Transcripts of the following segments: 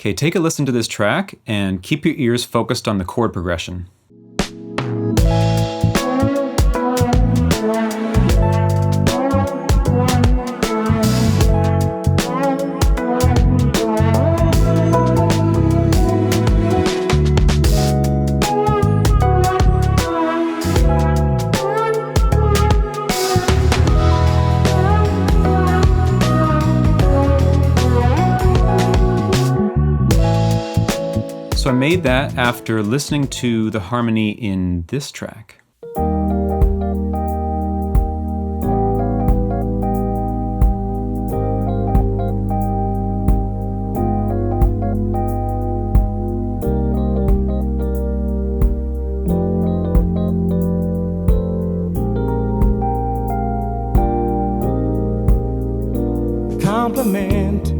Okay, take a listen to this track and keep your ears focused on the chord progression. So I made that after listening to the harmony in this track. Compliment.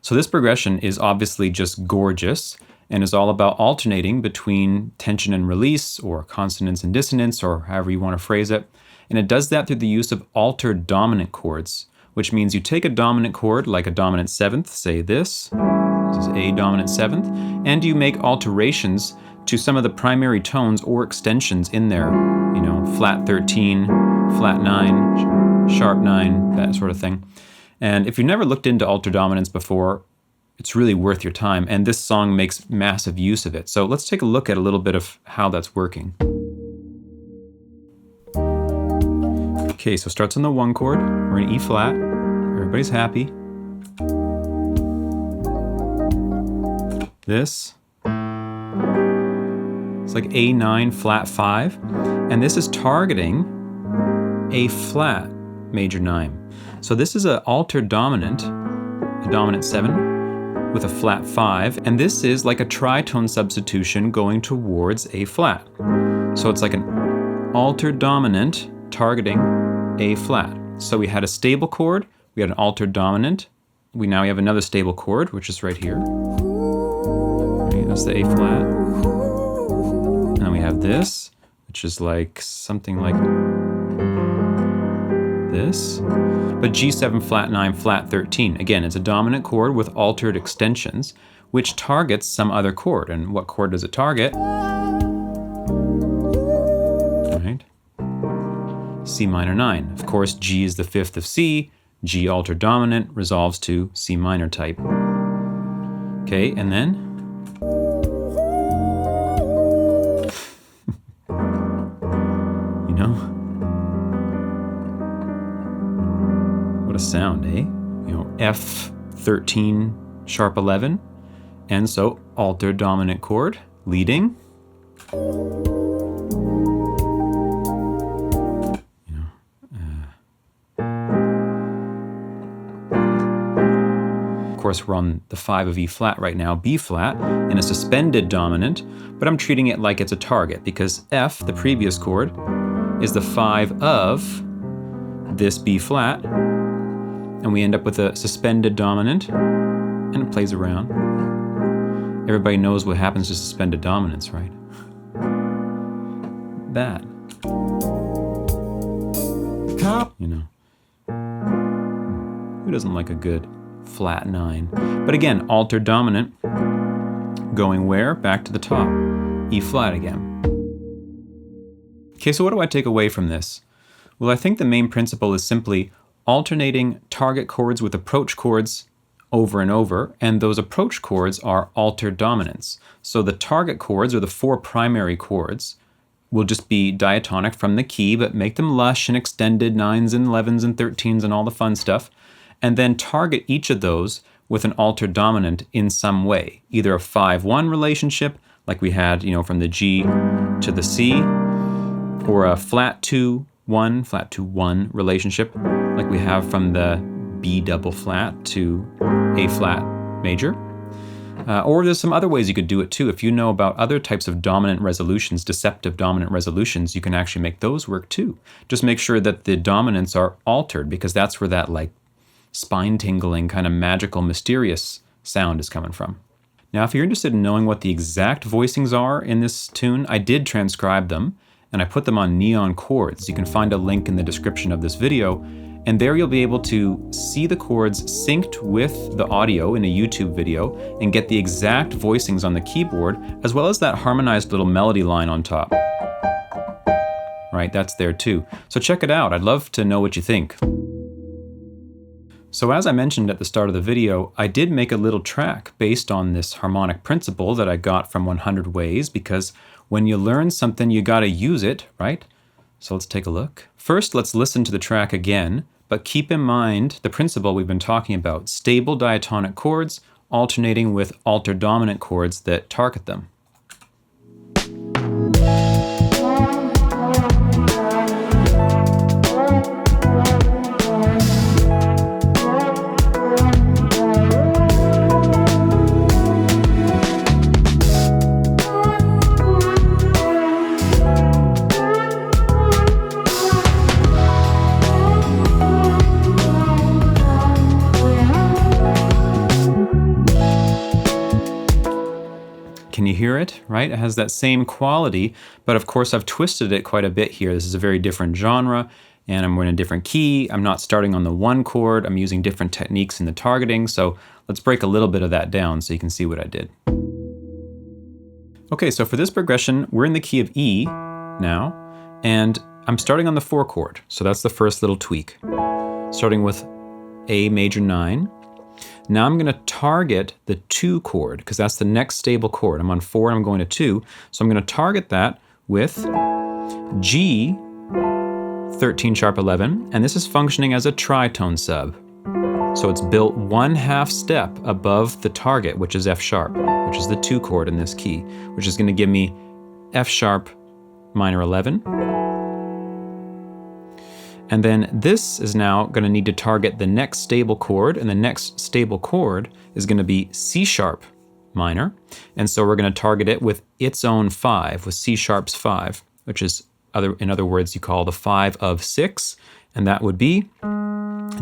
So this progression is obviously just gorgeous and is all about alternating between tension and release, or consonance and dissonance, or however you want to phrase it. And it does that through the use of altered dominant chords, which means you take a dominant chord like a dominant seventh, say this is A dominant seventh, and you make alterations to some of the primary tones or extensions in there. You know, flat 13, flat 9, sharp 9, that sort of thing. And if you've never looked into altered dominance before, it's really worth your time, and this song makes massive use of it. So let's take a look at a little bit of how that's working. Okay, so it starts on the 1 chord, we're in E flat, everybody's happy. This, it's like A9 flat 5, and this is targeting A flat major 9. So this is an altered dominant, a dominant 7 with a flat 5, and this is like a tritone substitution going towards A flat. So it's like an altered dominant targeting A flat. So we had a stable chord, we had an altered dominant, we now have another stable chord, which is right here. Right, that's the A flat. And then we have this, which is like something like this, but G7 flat 9 flat 13. Again, it's a dominant chord with altered extensions, which targets some other chord. And what chord does it target? Right. C minor 9. Of course, G is the 5th of C. G altered dominant resolves to C minor type. Okay, and then you know, what a sound, eh? You know, F13 sharp 11, and so altered dominant chord leading. Of course, we're on the 5 of E flat right now, B flat, in a suspended dominant, but I'm treating it like it's a target because F, the previous chord, is the 5 of this B flat, and we end up with a suspended dominant, and it plays around. Everybody knows what happens to suspended dominants, right? That. You know. Who doesn't like a good flat 9? But again, altered dominant, going where? Back to the top. E flat again. Okay, so what do I take away from this? Well, I think the main principle is simply alternating target chords with approach chords over and over, and those approach chords are altered dominants. So the target chords, or the 4 primary chords, will just be diatonic from the key, but make them lush and extended, 9s and 11s and 13s and all the fun stuff, and then target each of those with an altered dominant in some way, either a 5-1 relationship, like we had, you know, from the G to the C, or a flat 2-1, flat 2-1 relationship, like we have from the B double flat to A flat major. Or there's some other ways you could do it too. If you know about other types of dominant resolutions, deceptive dominant resolutions, you can actually make those work too. Just make sure that the dominants are altered, because that's where that like spine-tingling, kind of magical, mysterious sound is coming from. Now, if you're interested in knowing what the exact voicings are in this tune, I did transcribe them, and I put them on neon chords. You can find a link in the description of this video, And there you'll be able to see the chords synced with the audio in a YouTube video and get the exact voicings on the keyboard, as well as that harmonized little melody line on top. Right, that's there too. So check it out. I'd love to know what you think. So as I mentioned at the start of the video, I did make a little track based on this harmonic principle that I got from 100 Ways, because when you learn something, you gotta use it, right? So let's take a look. First, let's listen to the track again, but keep in mind the principle we've been talking about: stable diatonic chords alternating with altered dominant chords that target them. Can you hear it, right? It has that same quality, but of course I've twisted it quite a bit here. This is a very different genre, and I'm in a different key. I'm not starting on the one chord. I'm using different techniques in the targeting, so let's break a little bit of that down so you can see what I did. Okay, so for this progression, we're in the key of E now, and I'm starting on the 4 chord, so that's the first little tweak. Starting with A major 9. Now I'm going to target the 2 chord, because that's the next stable chord. I'm on 4 and I'm going to 2, so I'm going to target that with G 13 sharp 11, and this is functioning as a tritone sub. So it's built 1/2 step above the target, which is F sharp, which is the 2 chord in this key, which is going to give me F sharp minor 11. And then this is now going to need to target the next stable chord, and the next stable chord is going to be C sharp minor. And so we're going to target it with its own 5, with C sharp's 5, which is, in other words, you call the 5 of 6, and that would be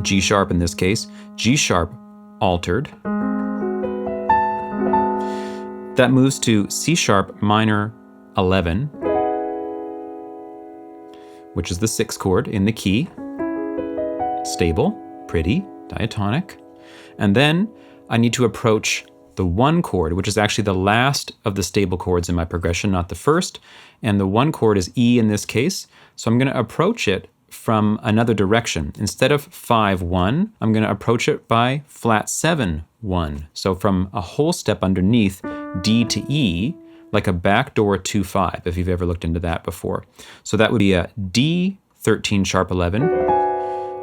G sharp in this case, G sharp altered. That moves to C sharp minor 11, which is the 6th chord in the key. Stable, pretty, diatonic. And then I need to approach the 1 chord, which is actually the last of the stable chords in my progression, not the first. And the 1 chord is E in this case. So I'm going to approach it from another direction. Instead of 5-1, I'm going to approach it by flat 7-1. So from a whole step underneath D to E, like a backdoor 2-5, if you've ever looked into that before. So that would be a D 13 sharp 11.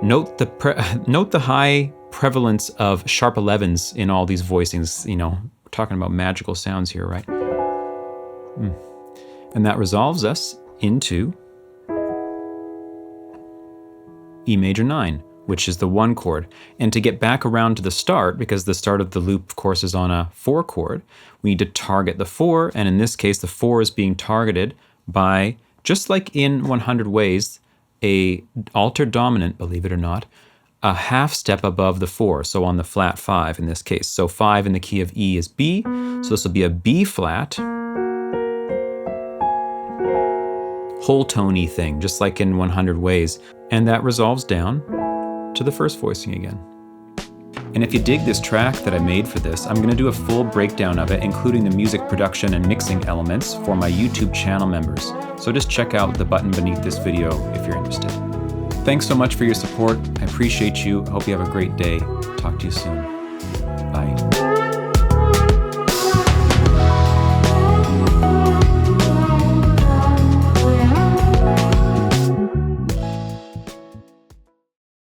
Note the high prevalence of sharp 11s in all these voicings. You know, we're talking about magical sounds here, right? And that resolves us into E major 9, which is the 1 chord. And to get back around to the start, because the start of the loop, of course, is on a 4 chord, we need to target the 4, and in this case, the 4 is being targeted by, just like in 100 Ways, a altered dominant, believe it or not, a 1/2 step above the 4, so on the flat 5 in this case. So 5 in the key of E is B, so this will be a B flat, whole tone-y thing, just like in 100 Ways, and that resolves down to the first voicing again. And if you dig this track that I made for this, I'm going to do a full breakdown of it, including the music production and mixing elements for my YouTube channel members. So just check out the button beneath this video if you're interested. Thanks so much for your support. I appreciate you. I hope you have a great day. Talk to you soon.